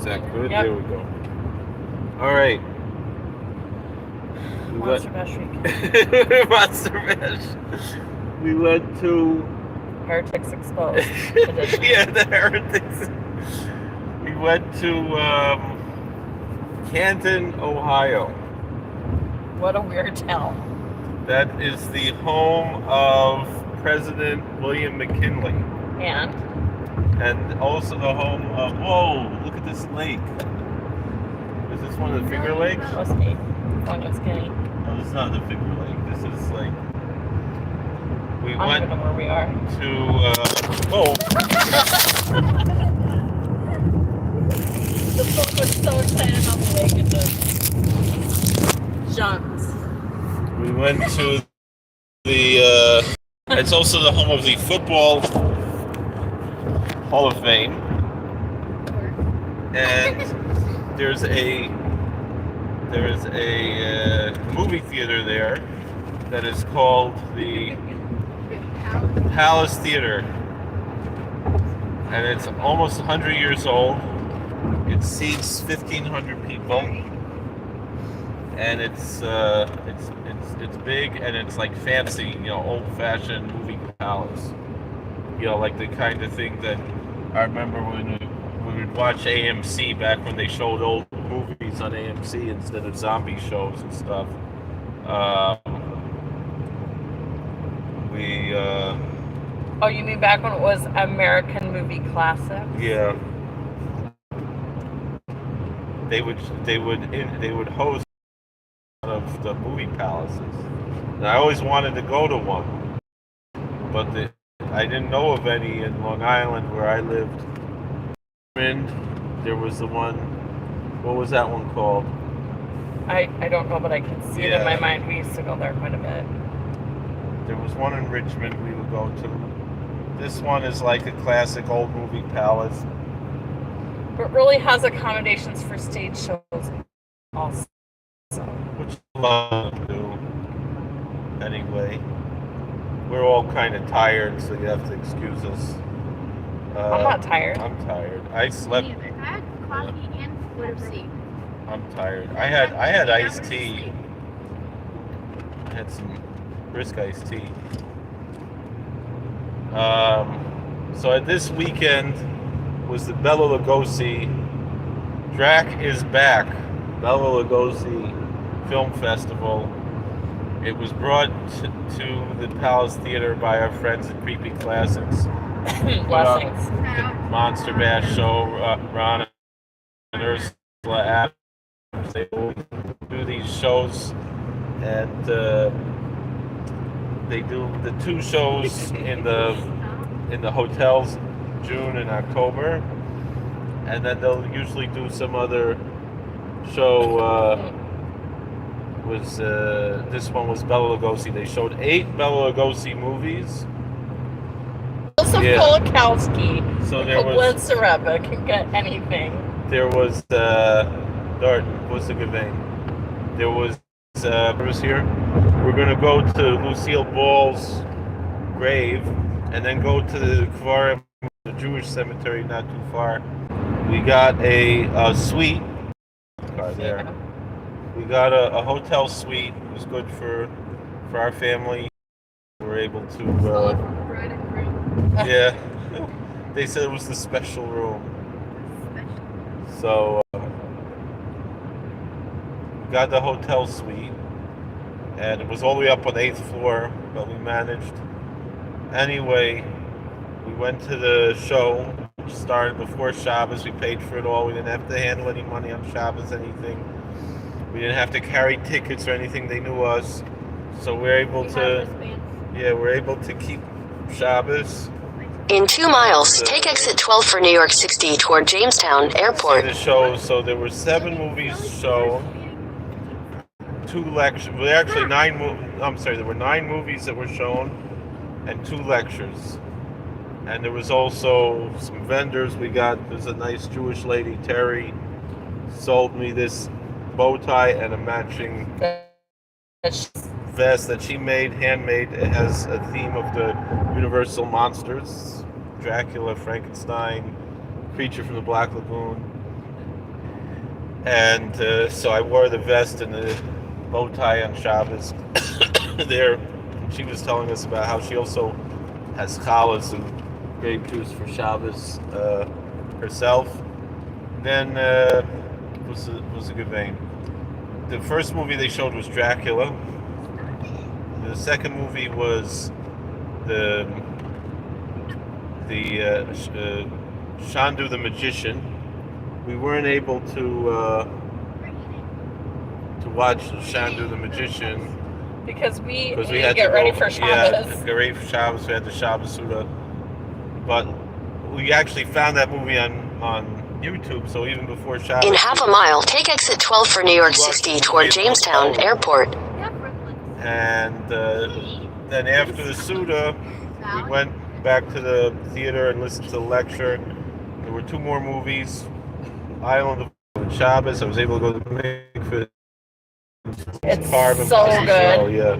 Is that good? Yep. There we go. All right. Monster Bash Week. Monster Mash. We went to Heretics Exposed edition. yeah, the Heretics. We went to Canton, Ohio. What a weird town. That is the home of President William McKinley. And also the home of, whoa, look at this lake. Is this one of the Finger Lakes? Must be. Long and skinny. No, this is not the Finger Lake. This is like, we I don't went even know where we are. Oh. The book was so excited about the lake and the jumps. We went to the, it's also the home of the Football Hall of Fame. And there's a movie theater there that is called the Palace Theater, and it's almost 100 years old. It seats 1,500 people, and it's big, and it's like fancy, old-fashioned movie palace. Like the kind of thing that I remember when we would watch AMC back when they showed old movies on AMC instead of zombie shows and stuff. Oh, you mean back when it was American Movie Classic? Yeah. They would host one of the movie palaces, and I always wanted to go to one, but I didn't know of any in Long Island where I lived. There was the one. What was that one called? I don't know, but I can see it in my mind. We used to go there quite a bit. There was one in Richmond we would go to. This one is like a classic old movie palace. But really has accommodations for stage shows also. Which a lot of them do. Anyway, we're all kind of tired, so you have to excuse us. I'm not tired. I'm tired. I slept. I had coffee and Lugosi. I'm tired. I had iced tea. I had some brisk iced tea. So this weekend was the Bela Lugosi Drac is Back Bela Lugosi Film Festival. It was brought to the Palace Theater by our friends at Creepy Classics. Blessings. The Monster Bash show, Ron and Ursula Adams. They do these shows, and they do the two shows in the hotels, June and October, and then they'll usually do some other show. This one was Bela Lugosi. They showed 8 Bela Lugosi movies. Joseph Kolakowski. So there was Glenn Sareba can get anything. There was what's the good name? There was here. We're gonna go to Lucille Ball's grave, and then go to the Kvarim, the Jewish cemetery not too far. We got a suite. Car there. We got a hotel suite. It was good for our family. We were able to. Yeah, they said it was the special room. So we got the hotel suite, and it was all the way up on the 8th floor, but we managed. Anyway, we went to the show, which started before Shabbos. We paid for it all. We didn't have to handle any money on Shabbos, anything. We didn't have to carry tickets or anything. They knew us, so we're able to. Yeah, we're able to keep Shabbos. In 2 miles, take exit 12 for New York 60 toward Jamestown Airport. The show, so there were 7 movies shown, 2 lectures. Well, actually, 9. I'm sorry, there were 9 movies that were shown, and 2 lectures. And there was also some vendors. There's a nice Jewish lady, Terry, sold me this bow tie and a matching vest that she made, handmade. It has a theme of the Universal monsters: Dracula, Frankenstein, Creature from the Black Lagoon. And so I wore the vest and the bow tie on Shabbos there. She was telling us about how she also has challahs and grape juice for Shabbos herself. Then was a good vein. The first movie they showed was Dracula. The second movie was the Shandu the Magician. We weren't able to watch Shandu the Magician because we had to to get ready go, for Shabbos. Yeah, get ready for Shabbos. We had the Shabbos Suda, but we actually found that movie on YouTube. So even before Shabbos, In half a mile, take exit 12 for New York 60 toward Jamestown Airport. And then after the Suda, we went back to the theater and listened to the lecture. There were two more movies. Island of Shabbos. I was able to go to the mikveh. It's so good. Oh yeah,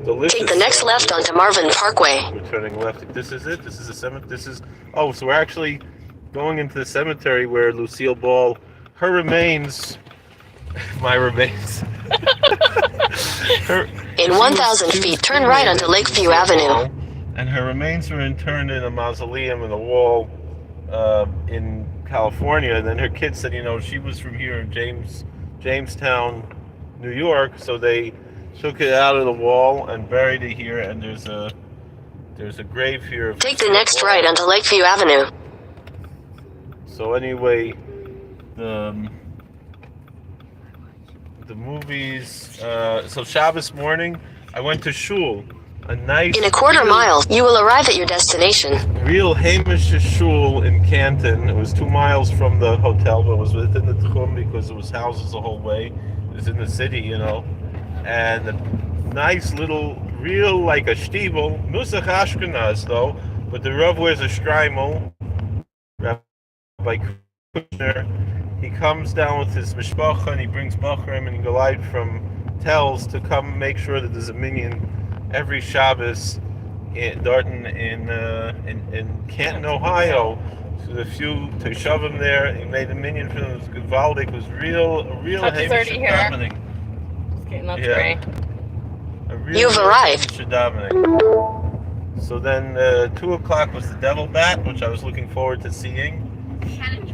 delicious. Take the next left onto Marvin Parkway. We're turning left. This is it. This is the cemetery. This is. Oh, so we're actually going into the cemetery where Lucille Ball, her remains, my remains. In 1,000 feet, turn right onto Lakeview Avenue. And her remains were interned in a mausoleum in the wall in California. And then her kids said, she was from here in Jamestown, New York. So they took it out of the wall and buried it here. And there's a grave here. Take the next right onto Lakeview Avenue. So anyway, the movies. So Shabbos morning, I went to shul. A nice. In a quarter mile, you will arrive at your destination. Real Hamish shul in Canton. It was 2 miles from the hotel, but it was within the tchum because it was houses the whole way. It was in the city, and a nice little, real like a shtibel. Nusach Ashkenaz though, but the Rav wears a shtreimel. Rabbi Kushner. He comes down with his mishpacha and he brings Bachrim and Galite from Tells to come make sure that there's a minyan every Shabbos in Darton in Canton, Ohio. So a few Teshavim there. He made a minyan for them. It was Givaldic. It was a real Touch here. happening. It's getting up great. You've arrived. So then 2 o'clock was the Devil Bat, which I was looking forward to seeing.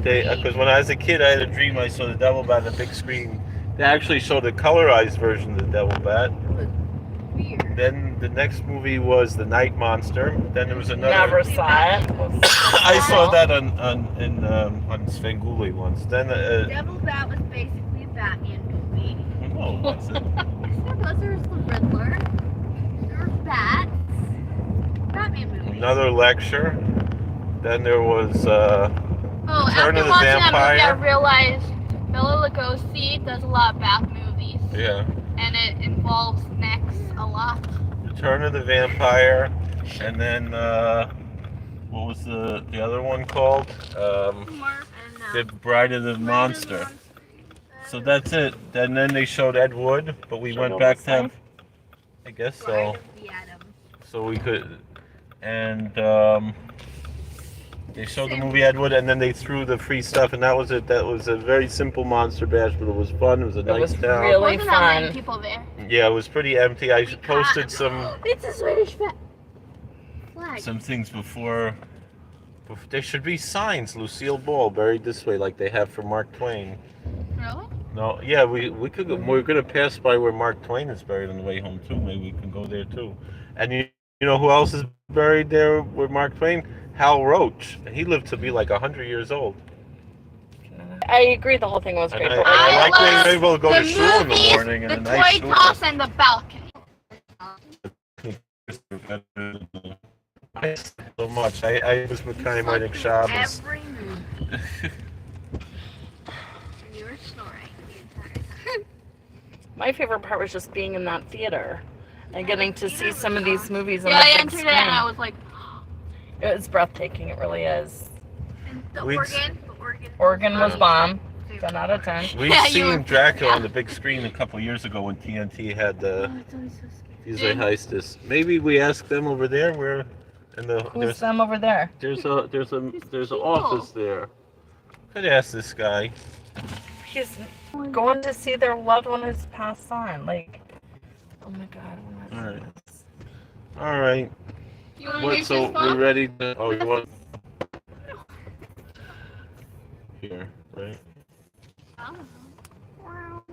Because when I was a kid, I had a dream I saw the Devil Bat on a big screen. They actually showed a colorized version of the Devil Bat. Weird. Then the next movie was The Night Monster. Then there was another. Never saw it. I saw that on Svengoolie once. Then Devil Bat was basically a Batman movie. oh, what's it? There's the Riddler. There's bats. Batman movie. Another lecture. Then there was Return after of the watching Vampire. that movie, I realized Bela Lugosi does a lot of Bat movies. Yeah. And it involves mechs a lot. Return of the Vampire, and then what was the other one called? The Bride of the Monster. So that's it. And then they showed Ed Wood, but we went back to have, I guess so. So we could, and they showed the movie Ed Wood, and then they threw the free stuff, and that was it. That was a very simple monster bash, but it was fun. It was a nice town. Really Wasn't that many fun. people there? Yeah, it was pretty empty. I posted some It's a Swedish flag. some things before. There should be signs, Lucille Ball buried this way, like they have for Mark Twain. Really? No, yeah, we could go. We're gonna pass by where Mark Twain is buried on the way home too. Maybe we can go there too. And you know who else is buried there with Mark Twain? Hal Roach. He lived to be like 100 years old. I agree. The whole thing was great. And I like being able to go to shul in the morning and a nice toy toss and the balcony. So much. I was kind of Meinik Shabbos. Every movie. You were snoring the entire time. My favorite part was just being in that theater and getting to see some of these movies on Yeah, the I big entered screen. it and I was like, It was breathtaking. It really is. and the We'd- organ was bomb. 10 out of 10. We've Yeah, you were- seen Dracula on the big screen a couple years ago when TNT had the These Heistis. Maybe we ask them over there where in the Who's them over there? there's an office there. Could ask this guy. he's going to see their loved one who's passed on. Like, oh my God. All right. All right. You want to What? use So this phone? we're ready to. Oh, you want here, right? I don't know.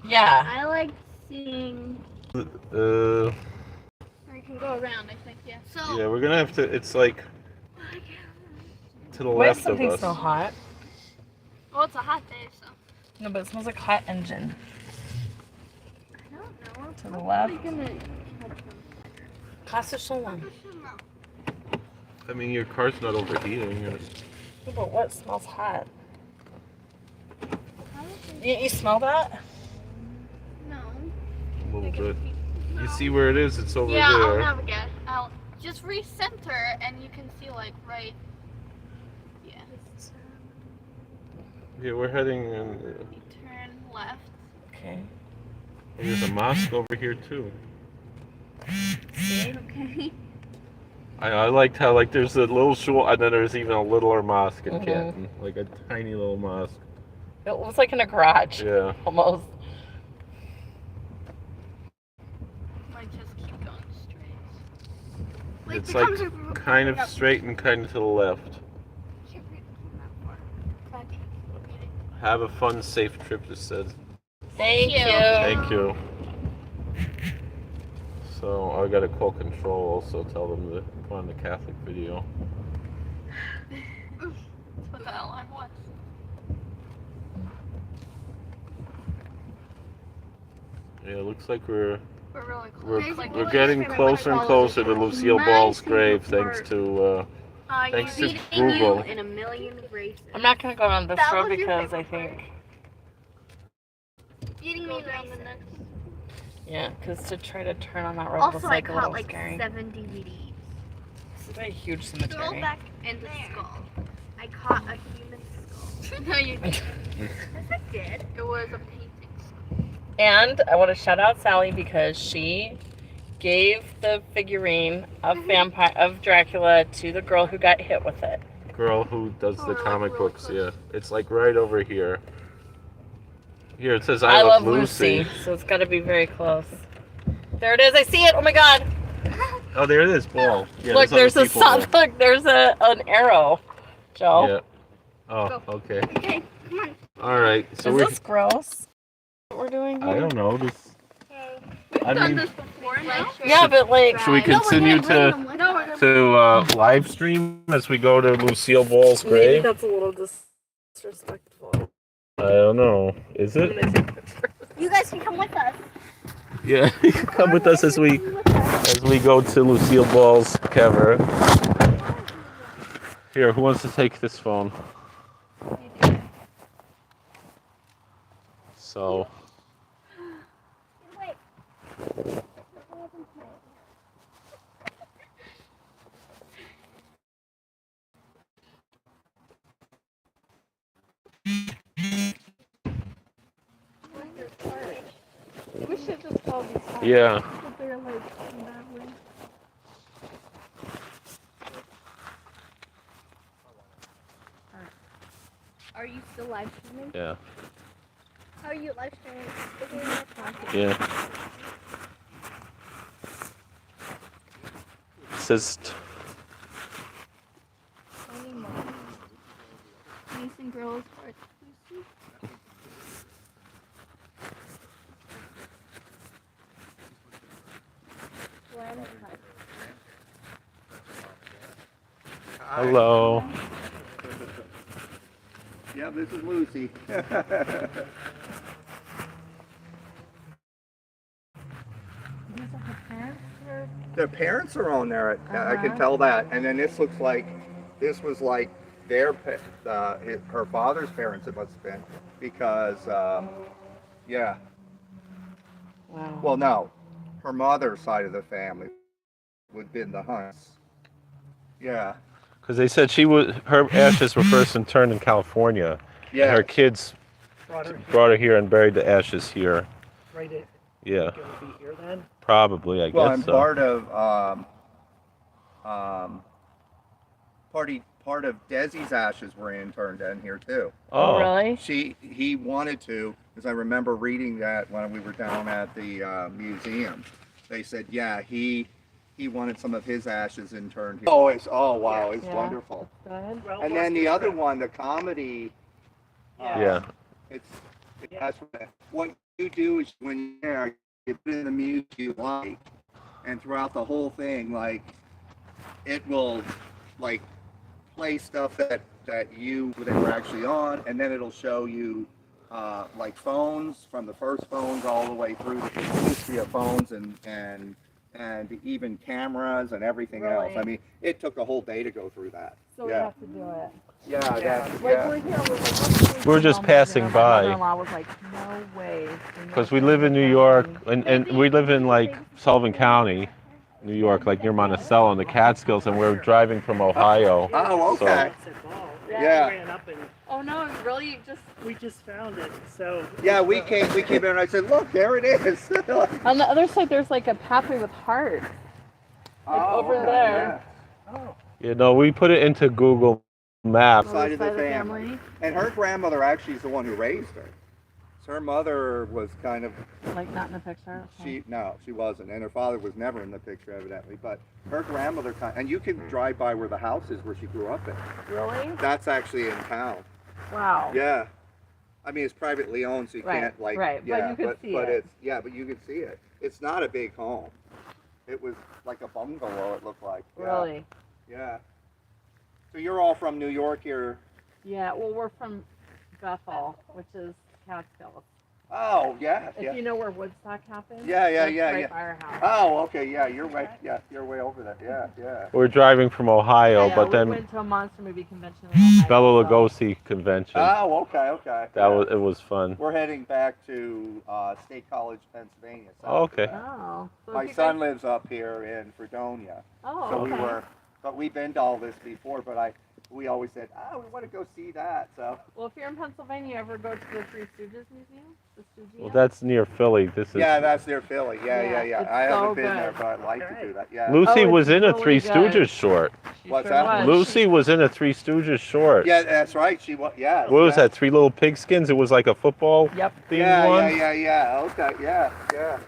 Yeah. I like seeing. Uh, Or you can go around, I think, yeah. So. yeah, we're gonna have to. It's like to the Why does left of something us. smell hot? Well, it's a hot day, so. No, but it smells like hot engine. I don't know. To the left. I'm gonna catch Casa Shalom. them. I mean, your car's not overheating. Yeah, but what smells hot? You smell that? No. A little bit. You see where it is? It's over Yeah, I'll there. navigate. I'll just recenter and you can see like right. Yeah. Yeah, we're heading. You turn left. Okay. There's a mosque over here too. Okay. I liked how like there's a little shul and then there's even a littler mosque in Mhm. Canton, like a tiny little mosque. It looks like in a garage. Yeah. Almost. Might just keep going straight. It's like kind of straight and kind of to the left. Have a fun, safe trip, it says. Thank you. Thank you. So I gotta call control also, tell them to put on the Catholic video. What the hell on what? Yeah, it looks like we're We're really close. we're getting closer and closer to Lucille Ball's grave thanks to thanks to Google. In a million races. I'm not gonna go down this That road was your because I favorite think, Beating me around the next. yeah, because to try to turn on that road Also, was I like a caught little like scary. 7 DVDs This is a huge Throw cemetery. back. and a skull. I caught a human skull. No, you didn't. Yes, I did. It was a painting. And I want to shout out Sally because she gave the figurine of vampire of Dracula to the girl who got hit with it. Girl who does Oh, the we're comic like really books, close. yeah. It's like right over here. Here it says I love love Lucy, so it's got to be very close. There it is. I see it. Oh my God! Oh, there it is, ball. Yeah, Look, there's a other people there. look. There's an arrow. Joe, Yeah. Oh, okay. Okay, come on. All right. So is we're. this gross? What we're doing here? I don't know. This. We've I done mean- this before now. Yeah, but like, Should we continue to live stream as we go to Lucille Ball's maybe grave? that's a little disrespectful. I don't know. Is I'm it? gonna take pictures. You guys can come with us. Yeah. Come with us as we go to Lucille Ball's cover. Here, who wants to take this phone? So. We should just call these signs. Yeah. But they're like in that way. Are you still live streaming? Yeah. How are you live streaming? Yeah. It says. Boys and girls are Hello. Yeah, this is Lucy. Their parents are on there. I can tell that. And then this looks like this was like her father's parents. It must have been because yeah. Wow. Well, no, her mother's side of the family would have been the Hunts. Yeah. Because they said her ashes were first interred in California. Yeah. And her kids brought her here and buried the ashes here. Right it Yeah. gonna be here then? Probably, I Well, guess and so. part of part of Desi's ashes were interned in here too. Oh, Oh, really? He wanted to, because I remember reading that when we were down at the museum. They said, yeah, he wanted some of his ashes interned here. Oh wow, it's Yeah. wonderful. Good. Well, And then the other one, the comedy. yeah. That's what you do is when you're there, you put in the music you like, and throughout the whole thing, like it will like play stuff that you were actually on, and then it'll show you like phones from the first phones all the way through the history of phones and even cameras and everything else. Really? I mean, it took a whole day to go through that. So we Yeah. have to do it. Yeah, that's Like yeah. we're here, we're like, We're just passing My by. mother-in-law was like, no way. Because we live in New York, and we live in like Sullivan County, New York, like near Monticello in the Catskills, and we're driving from Ohio. Oh, okay. Yeah. We ran up and Oh no, really? we just found it. So Yeah, we came in and I said, look, there it is. On the other side, there's like a pathway with hearts. over okay, there. You know, we put it into Google Maps. Side of the family. And her grandmother actually is the one who raised her. So her mother was kind of Like not in the picture. Okay. she wasn't, and her father was never in the picture evidently. But her grandmother and you can drive by where the house is where she grew up in. Really? That's actually in town. Wow. Yeah. I mean, it's privately owned, so you Right, can't like. right, but Yeah, you could see but it. but you can see it. It's not a big home. It was like a bungalow. It looked like. Yeah. Really? Yeah. So you're all from New York here. Yeah. Well, we're from Bethel, which is Catskills. Oh, yeah. If you know where Woodstock happened. Yeah, that's yeah, right yeah. by our house. Oh, okay. Yeah, you're way. Yeah, you're way over there. Yeah, yeah. We're driving from Ohio, Yeah, but we then went to a monster movie convention in Ohio. Bela so- Lugosi convention. Oh, okay, okay. That was fun. We're heading back to State College, Pennsylvania. south Oh, of okay. that. Oh. So My if you son guys- lives up here in Fredonia. Oh. So Okay. but we've been to all this before, but we always said, we want to go see that. So Well, if you're in Pennsylvania, you ever go to the Three Stooges Museum? The Stoogium? Well, that's near Philly. This is. yeah, that's near Philly. Yeah, Yeah, yeah, yeah. it's I haven't so been there, good. but I'd like to do that. Yeah. Lucy Oh, was it's in a really Three good. Stooges short. She What's sure that? was. Lucy was in a Three Stooges short. Yeah, that's right. She was. Yeah. What was yeah. that? Three Little Pigskins? It was like a football Yep. themed Yeah, one. yeah. Okay, yeah, yeah.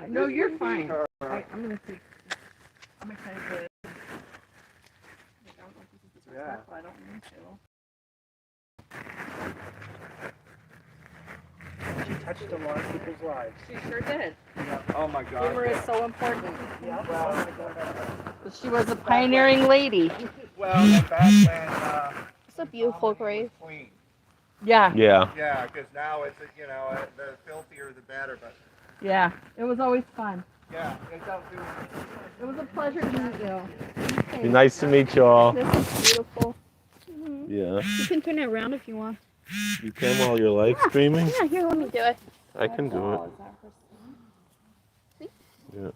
No, you're This fine. is her- I'm gonna take. I'm excited to. I don't know if this is disrespectful. I don't mean to. she touched a lot of people's lives. She sure did. Oh my God. Humor is so important. Yeah. But she was a pioneering lady. Well, and back when. It's a beautiful grave. Queen. Yeah, Yeah. Yeah, because now it's the filthier the better, but yeah. It was always fun. yeah, it don't do. It was a pleasure to meet you. Be nice to meet you all. This is beautiful. Yeah. You can turn it around if you want. You can while you're live streaming. Yeah, here, let me do it. I can do it. Yeah.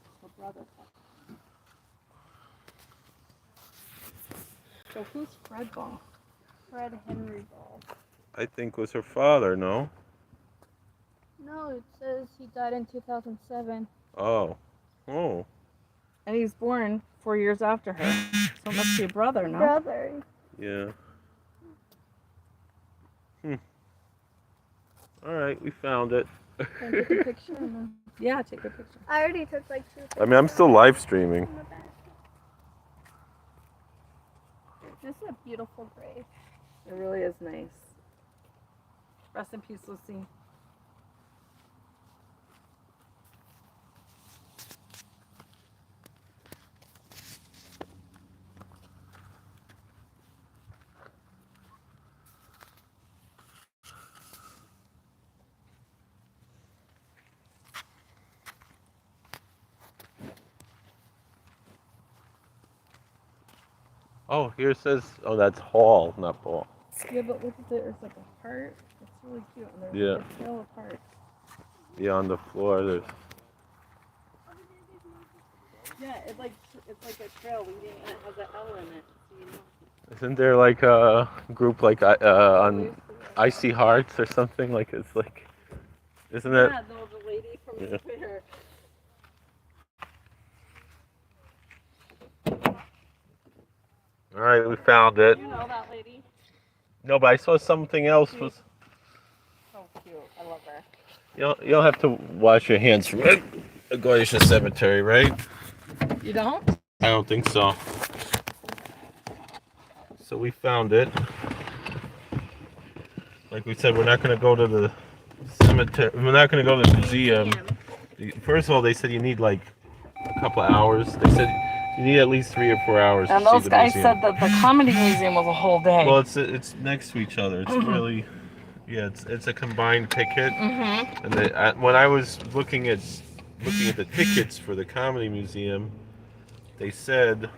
So who's Fred Ball? Fred Henry Ball. I think was her father. No. No, it says he died in 2007. Oh. Oh. And he's born 4 years after her. So it must be a brother, no? Brother. Yeah. All right, we found it. Can I take a picture? Yeah, take a picture. I already took like 2 pictures. I mean, I'm still live streaming. on the back. This is a beautiful grave. It really is nice. Rest in peace, Lucy. Oh, here it says. Oh, that's Hall, not Ball. Yeah, but look at it. There's like a heart. It's really cute. And there's Yeah. like a trail of hearts. Yeah, on the floor. There's. Yeah, it's like a trail leading, and it has an L in it. So you know. Isn't there like a group like on Icy Hearts or something? Like it's like. Isn't it? Yeah, the lady from Yeah. Twitter. All right, we found it. You know that lady? No, but I saw something else was. So cute. I love her. You don't have to wash your hands from Lugosi Cemetery, right? You don't? I don't think so. So we found it. Like we said, we're not going to go to the cemetery. We're not going to go to the museum. First of all, they said you need like a couple of hours. They said you need at least 3 or 4 hours. And to those see the guys museum. said that the comedy museum was a whole day. Well, it's next to each other. It's really, yeah, it's a combined ticket. Mm-hmm. And when I was looking at the tickets for the comedy museum, they said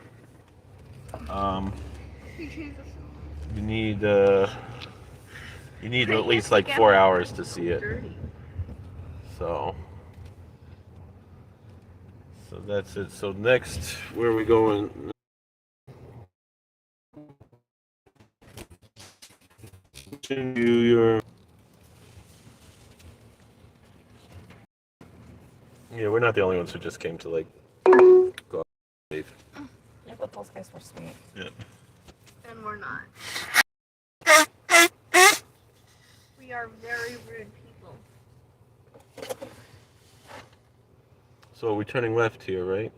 you need at least like 4 hours to see it. So that's it. So next, where are we going? Yeah, we're not the only ones who just came to like go out and leave. Yeah, but those guys were sweet. Yeah. And we're not. We are very rude people. So we're turning left here, right?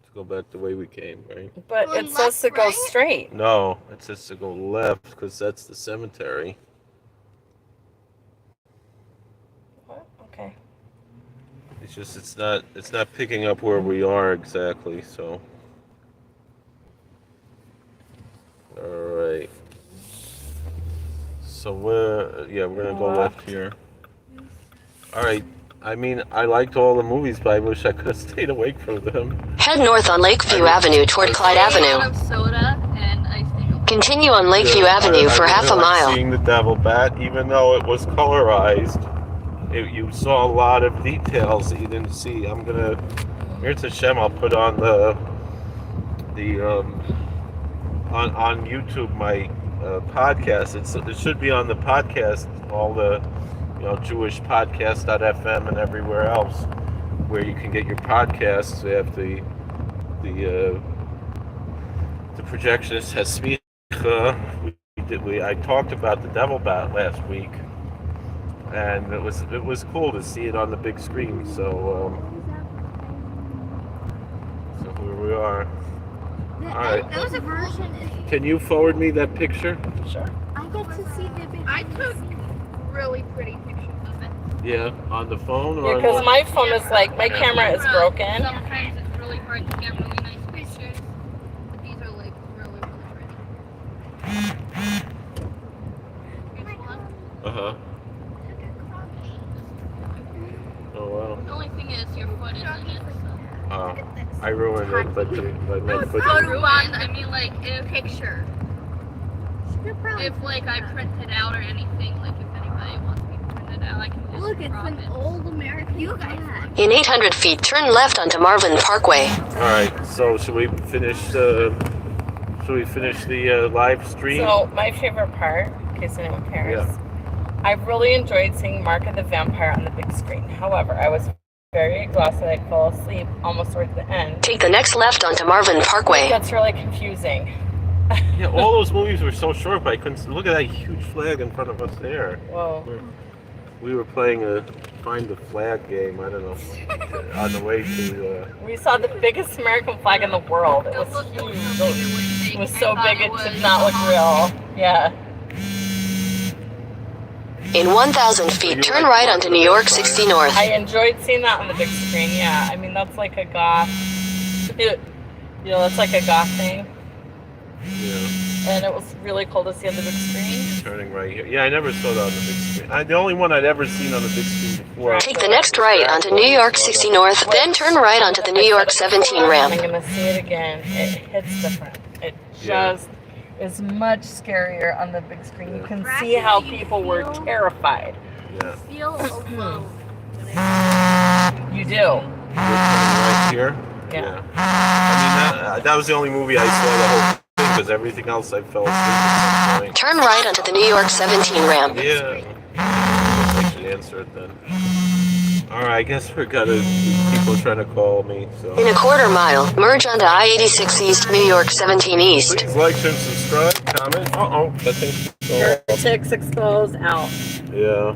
To go back the way we came, right? But Going it says to left, go right? straight. No, it says to go left because that's the cemetery. What? Okay. It's just it's not picking up where we are exactly. So. All right. So we're gonna go left here. All right. I mean, I liked all the movies, but I wish I could have stayed awake for them. Head north on Lakeview Avenue toward Clyde Out Avenue. of soda and I think Continue on Lakeview Avenue for half a really liked mile. Seeing the devil bat, even though it was colorized, you saw a lot of details that you didn't see. Here's a Shem. I'll put on on YouTube my podcast. It should be on the podcast, all the Jewish podcast.fm and everywhere else where you can get your podcasts. We have the projectionist has smicha. I talked about the devil bat last week, and it was cool to see it on the big screen. So here we are. All right. that was a version. Can you forward me that picture? Sure. I get to see the big. I took really pretty pictures of it. Yeah, on the phone or Yeah, on because the... my phone is like, my camera is broken. Sometimes it's really hard to get really nice pictures, but these are like really, really pretty. Here's one. Uh-huh. Oh, wow. The only thing is your foot is in it. So. I ruined it, but my foot... Not ruined. I mean, like in a picture. If like I print it out or anything, like if anybody wants me to print it out, I can just Look, it's crop an it. old American. You guys. In 800 feet, turn left onto Marvin Parkway. All right, so should we finish the live stream? So my favorite part, in case anyone cares, I've really enjoyed seeing Mark of the Vampire on the big screen. However, I was very exhausted. I fell asleep almost towards the end. Take the next left onto Marvin It Parkway. gets really confusing. Yeah, all those movies were so short, but I couldn't look at that huge flag in front of us there. Whoa. We were playing a find the flag game. I don't know, on the way to. We saw the biggest American flag in the world. It was huge. It was so big it did not look real. Yeah. In 1,000 feet, turn right onto New York 60 North. I enjoyed seeing that on the big screen. Yeah. I mean, that's like a goth. That's like a goth thing. Yeah. And it was really cool to see on the big screen. Turning right here. Yeah, I never saw that on the big screen. The only one I'd ever seen on the big screen before. Take the next right onto New York 60 North, then turn right onto the New York 17 I'm ramp. gonna see it again. It hits different. It just is much scarier on the big screen. You can see how people were terrified. Yeah. Feel alone. You do. We're turning right here. Yeah. I mean, that was the only movie I saw the whole thing because everything else I fell asleep at some point. Turn right onto the New York 17 ramp. Yeah. I guess I should answer it then. All right, I guess we gotta. People trying to call me. So In a quarter mile, merge onto I-86 East, New York 17 East. please like, share, subscribe, comment. That thing's going off. Ticks exposed out. Yeah.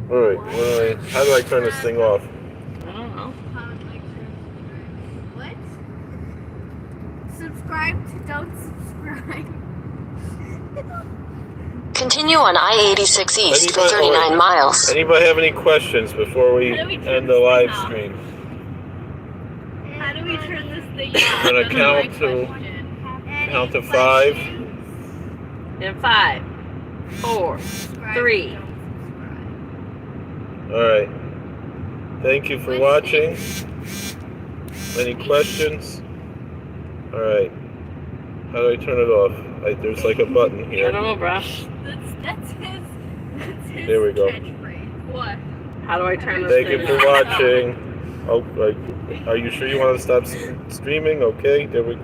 All right. How do I turn this thing off? I don't know. What? Subscribe to don't subscribe. Continue on I-86 East for Anybody- 39 miles. Anybody have any questions before we How do we turn end the this live thing off? stream? How do we turn this thing I'm gonna count to 5. In 5, 4, 3. All right. Thank you for watching. Any questions? All right. How do I turn it off? There's like a button I here. don't know, bruh. That's his There we go. catchphrase. What? How do I turn this Thank thing you for off? watching. Oh, are you sure you want to stop streaming? Okay, there we go.